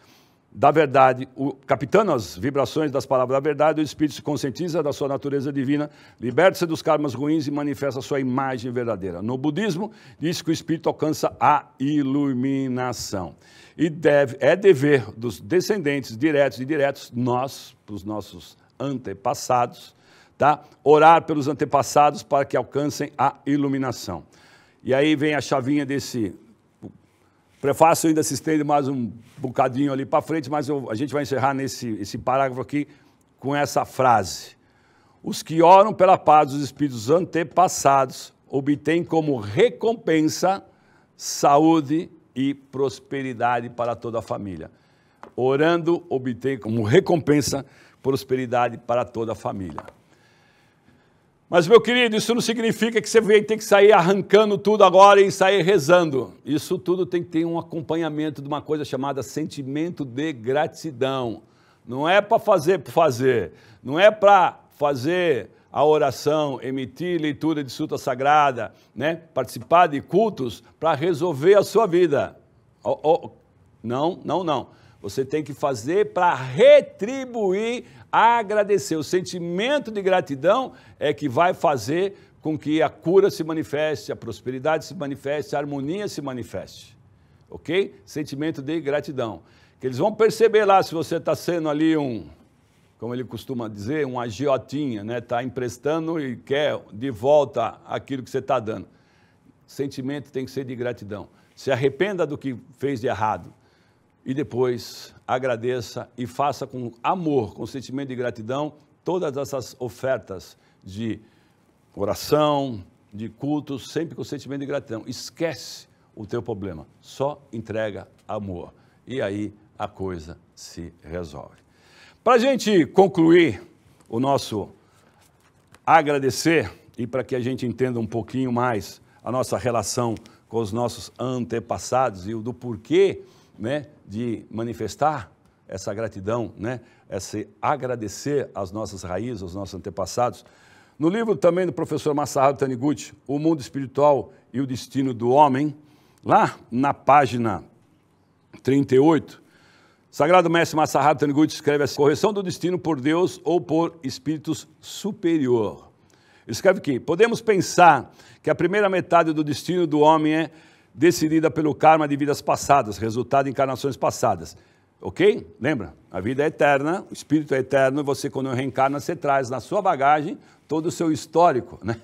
da verdade, captando as vibrações das palavras da verdade, o espírito se conscientiza da sua natureza divina, liberta-se dos karmas ruins e manifesta a sua imagem verdadeira. No budismo, diz que o espírito alcança a iluminação. E é dever dos descendentes diretos e indiretos, nós, para os nossos antepassados, tá? Orar pelos antepassados para que alcancem a iluminação. E aí vem a chavinha desse... O prefácio ainda se estende mais um bocadinho ali para frente, mas a gente vai encerrar esse parágrafo aqui com essa frase. Os que oram pela paz dos espíritos antepassados obtêm como recompensa saúde e prosperidade para toda a família. Orando, obtém como recompensa prosperidade para toda a família. Mas, meu querido, isso não significa que você tem que sair arrancando tudo agora e sair rezando. Isso tudo tem que ter um acompanhamento de uma coisa chamada sentimento de gratidão. Não é para fazer por fazer. Não é para fazer a oração, emitir leitura de suta sagrada, né? Participar de cultos para resolver a sua vida. Não, não, não. Você tem que fazer para retribuir, agradecer. O sentimento de gratidão é que vai fazer com que a cura se manifeste, a prosperidade se manifeste, a harmonia se manifeste. Ok? Sentimento de gratidão. Que eles vão perceber lá se você está sendo ali como ele costuma dizer, um agiotinha, né? Está emprestando e quer de volta aquilo que você está dando. Sentimento tem que ser de gratidão. Se arrependa do que fez de errado. E depois agradeça e faça com amor, com sentimento de gratidão, todas essas ofertas de oração, de cultos, sempre com sentimento de gratidão. Esquece o teu problema, só entrega amor. E aí a coisa se resolve. Para a gente concluir o nosso agradecer e para que a gente entenda um pouquinho mais a nossa relação com os nossos antepassados e o do porquê, né, de manifestar essa gratidão, né, esse agradecer às nossas raízes, aos nossos antepassados. No livro também do professor Masaharu Taniguchi, O Mundo Espiritual e o Destino do Homem, lá na página 38, Sagrado Mestre Masaharu Taniguchi escreve assim: correção do destino por Deus ou por espíritos superior. Ele escreve aqui: podemos pensar que a primeira metade do destino do homem é decidida pelo karma de vidas passadas, resultado de encarnações passadas. Ok? Lembra? A vida é eterna, o espírito é eterno, e você, quando reencarna, você traz na sua bagagem todo o seu histórico, né?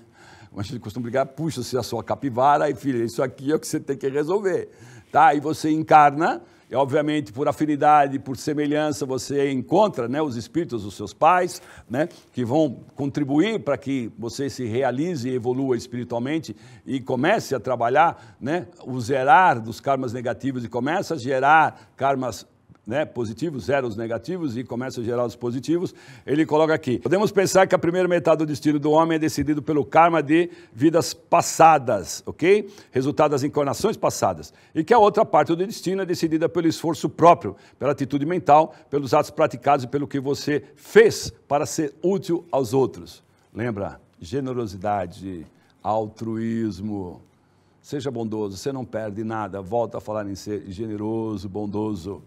A gente costuma brigar, puxa-se a sua capivara e, filha, isso aqui é o que você tem que resolver. Tá? E você encarna, e obviamente por afinidade, por semelhança, você encontra, né, os espíritos dos seus pais, né, que vão contribuir para que você se realize e evolua espiritualmente e comece a trabalhar, né, o zerar dos karmas negativos e comece a gerar karmas, né, positivos, zera os negativos e começa a gerar os positivos. Ele coloca aqui: podemos pensar que a primeira metade do destino do homem é decidido pelo karma de vidas passadas, ok? Resultado das encarnações passadas. E que a outra parte do destino é decidida pelo esforço próprio, pela atitude mental, pelos atos praticados e pelo que você fez para ser útil aos outros. Lembra? Generosidade, altruísmo. Seja bondoso, você não perde nada. Volta a falar em ser generoso, bondoso.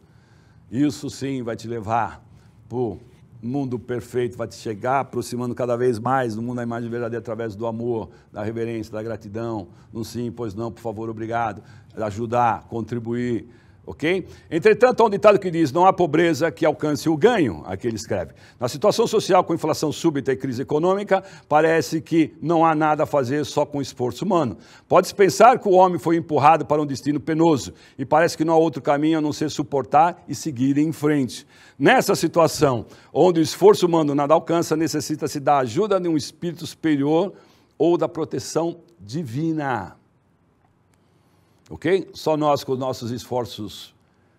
Isso sim vai te levar para o mundo perfeito, vai te chegar aproximando cada vez mais do mundo da imagem verdadeira através do amor, da reverência, da gratidão, no sim, pois não, por favor, obrigado, ajudar, contribuir, ok? Entretanto, há um ditado que diz: não há pobreza que alcance o ganho, aqui ele escreve. Na situação social com inflação súbita e crise econômica, parece que não há nada a fazer só com esforço humano. Pode-se pensar que o homem foi empurrado para um destino penoso e parece que não há outro caminho a não ser suportar e seguir em frente. Nessa situação, onde o esforço humano nada alcança, necessita-se da ajuda de um espírito superior ou da proteção divina. Ok? Só nós, com os nossos esforços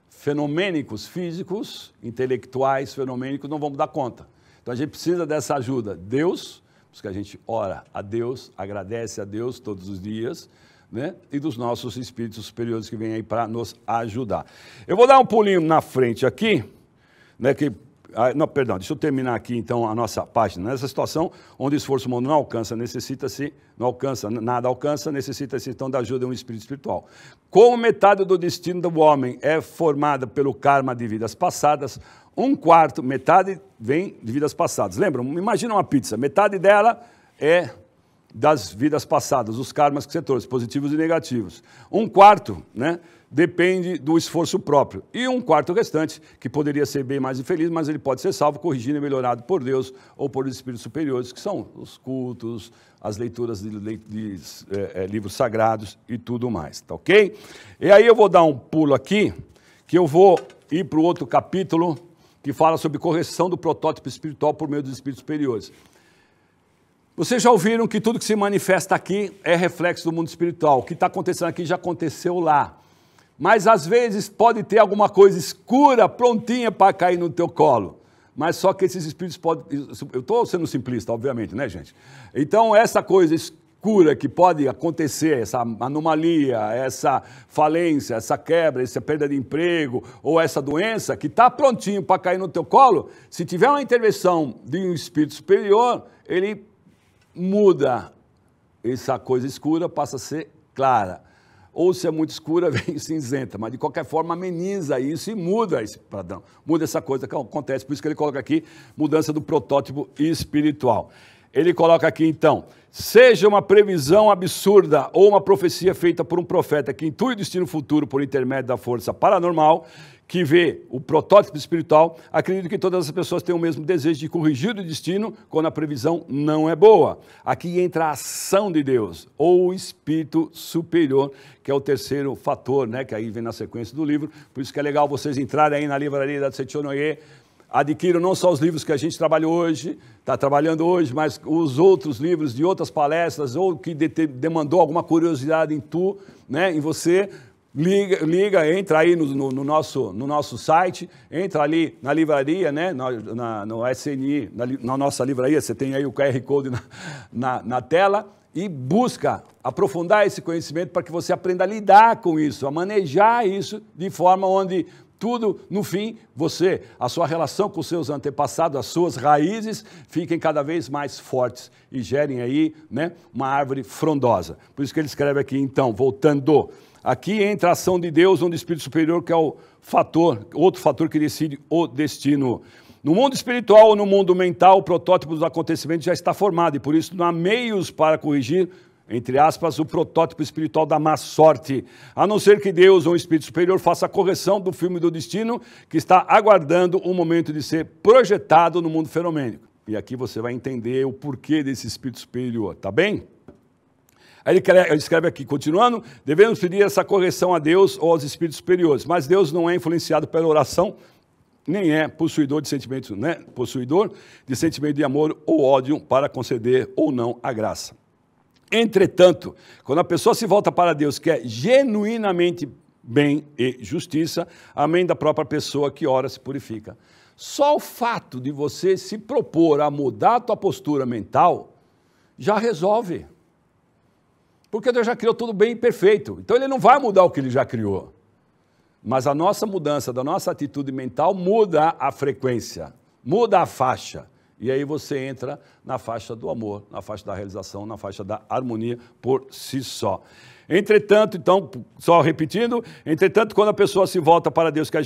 fenomênicos, físicos, intelectuais, fenomênicos, não vamos dar conta. Então a gente precisa dessa ajuda. Deus, porque a gente ora a Deus, agradece a Deus todos os dias, né? E dos nossos espíritos superiores que vêm aí para nos ajudar. Eu vou dar um pulinho na frente aqui, né? Não, perdão, deixa eu terminar aqui então a nossa página. Nessa situação onde o esforço humano não alcança, nada alcança, necessita-se então da ajuda de um espírito espiritual. Como metade do destino do homem é formada pelo karma de vidas passadas, metade vem de vidas passadas. Lembram? Imagina uma pizza, metade dela é das vidas passadas, os karmas que você trouxe, positivos e negativos. Um quarto, né, depende do esforço próprio. E um quarto restante, que poderia ser bem mais infeliz, mas ele pode ser salvo, corrigido e melhorado por Deus ou por espíritos superiores, que são os cultos, as leituras de livros sagrados e tudo mais, tá ok? E aí eu vou dar um pulo aqui, que eu vou ir para o outro capítulo, que fala sobre correção do protótipo espiritual por meio dos espíritos superiores. Vocês já ouviram que tudo que se manifesta aqui é reflexo do mundo espiritual. O que está acontecendo aqui já aconteceu lá. Mas às vezes pode ter alguma coisa escura, prontinha para cair no teu colo. Mas só que esses espíritos podem... Eu estou sendo simplista, obviamente, né, gente? Então essa coisa escura que pode acontecer, essa anomalia, essa falência, essa quebra, essa perda de emprego ou essa doença que está prontinho para cair no teu colo, se tiver uma intervenção de um espírito superior, ele muda essa coisa escura, passa a ser clara. Ou se é muito escura, vem cinzenta. Mas, de qualquer forma, ameniza isso e muda esse padrão. Muda essa coisa que acontece. Por isso que ele coloca aqui mudança do protótipo espiritual. Ele coloca aqui, então, seja uma previsão absurda ou uma profecia feita por um profeta que intui o destino futuro por intermédio da força paranormal, que vê o protótipo espiritual, acredito que todas as pessoas têm o mesmo desejo de corrigir o destino quando a previsão não é boa. Aqui entra a ação de Deus, ou o espírito superior, que é o terceiro fator, né, que aí vem na sequência do livro. Por isso que é legal vocês entrarem aí na livraria da Tsechonoye, adquiram não só os livros que a gente trabalha hoje, está trabalhando hoje, mas os outros livros de outras palestras, ou que demandou alguma curiosidade em tu, né, em você. Liga, entra aí no nosso site, entra ali na livraria, né, no SNI, na nossa livraria, você tem aí o QR Code na tela, e busca aprofundar esse conhecimento para que você aprenda a lidar com isso, a manejar isso de forma onde tudo, no fim, a sua relação com os seus antepassados, as suas raízes, fiquem cada vez mais fortes e gerem aí, né, uma árvore frondosa. Por isso que ele escreve aqui, então, voltando... Aqui entra a ação de Deus ou do Espírito Superior, que é o fator, outro fator que decide o destino. No mundo espiritual ou no mundo mental, o protótipo dos acontecimentos já está formado e por isso não há meios para corrigir, entre aspas, o protótipo espiritual da má sorte, a não ser que Deus ou o Espírito Superior faça a correção do filme do destino que está aguardando o momento de ser projetado no mundo fenomênico. E aqui você vai entender o porquê desse Espírito Superior, tá bem? Aí ele escreve aqui, continuando, devemos pedir essa correção a Deus ou aos Espíritos Superiores, mas Deus não é influenciado pela oração, nem é possuidor de sentimentos, né? Possuidor de sentimento de amor ou ódio para conceder ou não a graça. Entretanto, quando a pessoa se volta para Deus, que é genuinamente bem e justiça, amém da própria pessoa que ora se purifica. Só o fato de você se propor a mudar a tua postura mental, já resolve. Porque Deus já criou tudo bem e perfeito. Então ele não vai mudar o que ele já criou. Mas a nossa mudança da nossa atitude mental muda a frequência, muda a faixa. E aí você entra na faixa do amor, na faixa da realização, na faixa da harmonia por si só. Entretanto, então, só repetindo, entretanto, quando a pessoa se volta para Deus, que é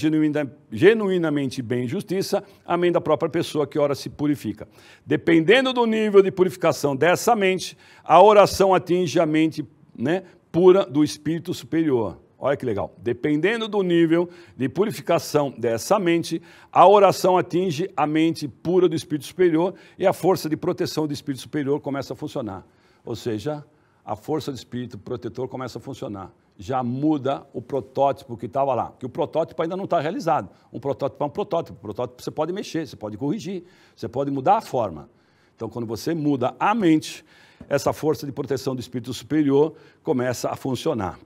genuinamente bem e justiça, amém da própria pessoa que ora se purifica. Dependendo do nível de purificação dessa mente, a oração atinge a mente, né, pura do Espírito Superior. Olha que legal. Dependendo do nível de purificação dessa mente, a oração atinge a mente pura do Espírito Superior e a força de proteção do Espírito Superior começa a funcionar. Ou seja, a força do Espírito protetor começa a funcionar. Já muda o protótipo que estava lá. Porque o protótipo ainda não está realizado. Um protótipo é um protótipo. O protótipo você pode mexer, você pode corrigir, você pode mudar a forma. Então, quando você muda a mente, essa força de proteção do Espírito Superior começa a funcionar.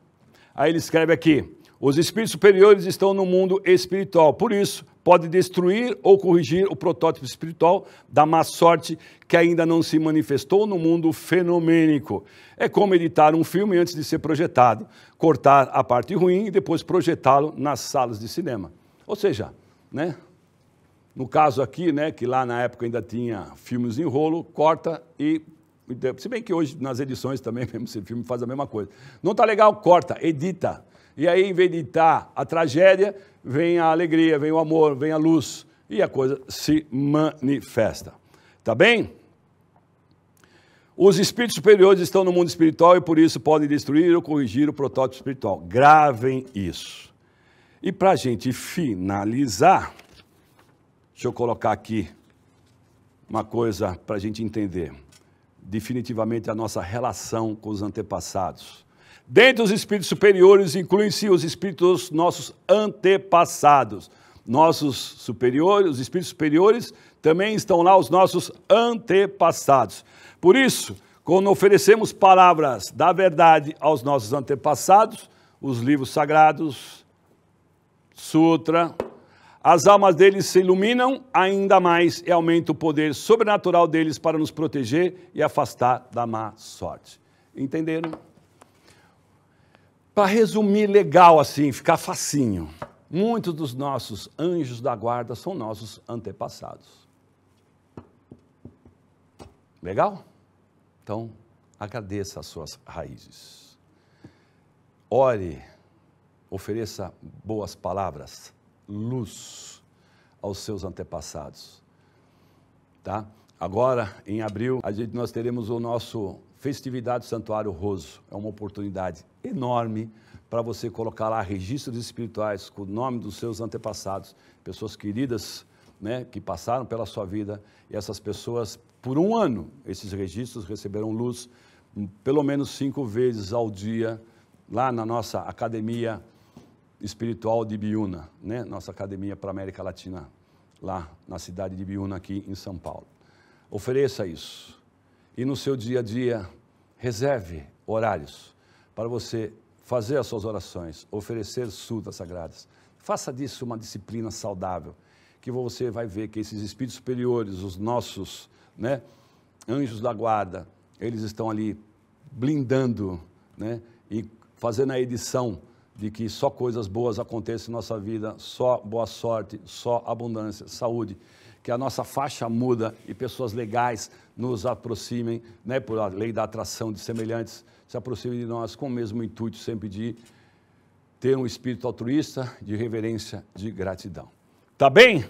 Aí ele escreve aqui, os espíritos superiores estão no mundo espiritual, por isso pode destruir ou corrigir o protótipo espiritual da má sorte que ainda não se manifestou no mundo fenomênico. É como editar um filme antes de ser projetado, cortar a parte ruim e depois projetá-lo nas salas de cinema. Ou seja, né, no caso aqui, né, que lá na época ainda tinha filmes em rolo, corta e... Se bem que hoje nas edições também, mesmo esse filme faz a mesma coisa. Não está legal, corta, edita. E aí, em vez de editar a tragédia, vem a alegria, vem o amor, vem a luz. E a coisa se manifesta. Tá bem? Os espíritos superiores estão no mundo espiritual e por isso podem destruir ou corrigir o protótipo espiritual. Gravem isso. E para a gente finalizar, deixa eu colocar aqui uma coisa para a gente entender. Definitivamente a nossa relação com os antepassados. Dentre os espíritos superiores, incluem-se os espíritos nossos antepassados. Nossos superiores, os espíritos superiores, também estão lá os nossos antepassados. Por isso, quando oferecemos palavras da verdade aos nossos antepassados, os livros sagrados, sutra, as almas deles se iluminam ainda mais e aumenta o poder sobrenatural deles para nos proteger e afastar da má sorte. Entenderam? Para resumir legal assim, ficar facinho, muitos dos nossos anjos da guarda são nossos antepassados. Legal? Então, agradeça as suas raízes. Ore, ofereça boas palavras, luz aos seus antepassados, tá? Agora, em abril, nós teremos o nosso Festividade do Santuário Roso. É uma oportunidade enorme para você colocar lá registros espirituais com o nome dos seus antepassados, pessoas queridas, né, que passaram pela sua vida, e essas pessoas, por um ano, esses registros receberão luz pelo menos 5 vezes ao dia, lá na nossa academia espiritual de Biúna, né? Nossa academia para a América Latina, lá na cidade de Biúna, aqui em São Paulo. Ofereça isso. E no seu dia a dia, reserve horários para você fazer as suas orações, oferecer sutras sagradas. Faça disso uma disciplina saudável, que você vai ver que esses espíritos superiores, os nossos, né, anjos da guarda, eles estão ali blindando, né, e fazendo a edição de que só coisas boas aconteçam em nossa vida, só boa sorte, só abundância, saúde, que a nossa faixa muda e pessoas legais nos aproximem, né, por a lei da atração de semelhantes, se aproximem de nós com o mesmo intuito sempre de ter um espírito altruísta, de reverência, de gratidão. Tá bem?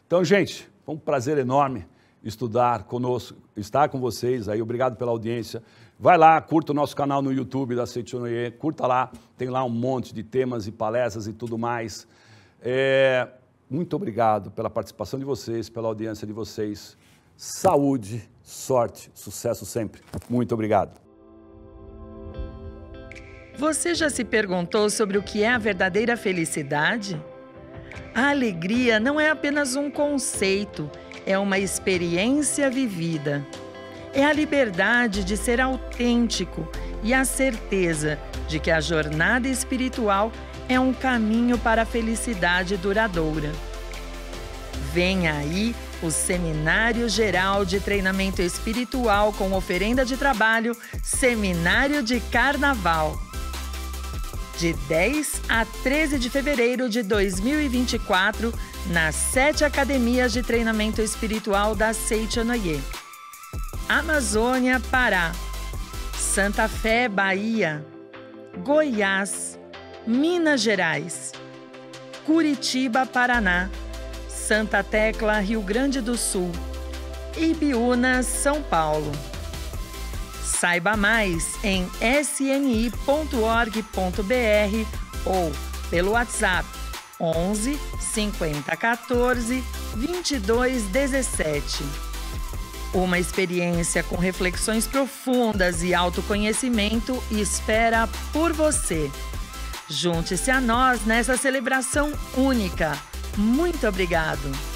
Então, gente, foi um prazer enorme estudar conosco, estar com vocês aí. Obrigado pela audiência. Vai lá, curta o nosso canal no YouTube da Seitonoye, curta lá, tem lá um monte de temas e palestras e tudo mais. Muito obrigado pela participação de vocês, pela audiência de vocês. Saúde, sorte, sucesso sempre. Muito obrigado. Você já se perguntou sobre o que é a verdadeira felicidade? A alegria não é apenas um conceito, é uma experiência vivida. É a liberdade de ser autêntico e a certeza de que a jornada espiritual é um caminho para a felicidade duradoura. Vem aí o Seminário Geral de Treinamento Espiritual com oferenda de trabalho, Seminário de Carnaval. De 10 a 13 de fevereiro de 2024, nas 7 academias de treinamento espiritual da Seitonoye. Amazônia, Pará, Santa Fé, Bahia, Goiás, Minas Gerais, Curitiba, Paraná, Santa Tecla, Rio Grande do Sul, Ibiúna, São Paulo. Saiba mais em sni.org.br ou pelo WhatsApp 11 50 14 22 17. Uma experiência com reflexões profundas e autoconhecimento espera por você. Junte-se a nós nessa celebração única. Muito obrigado!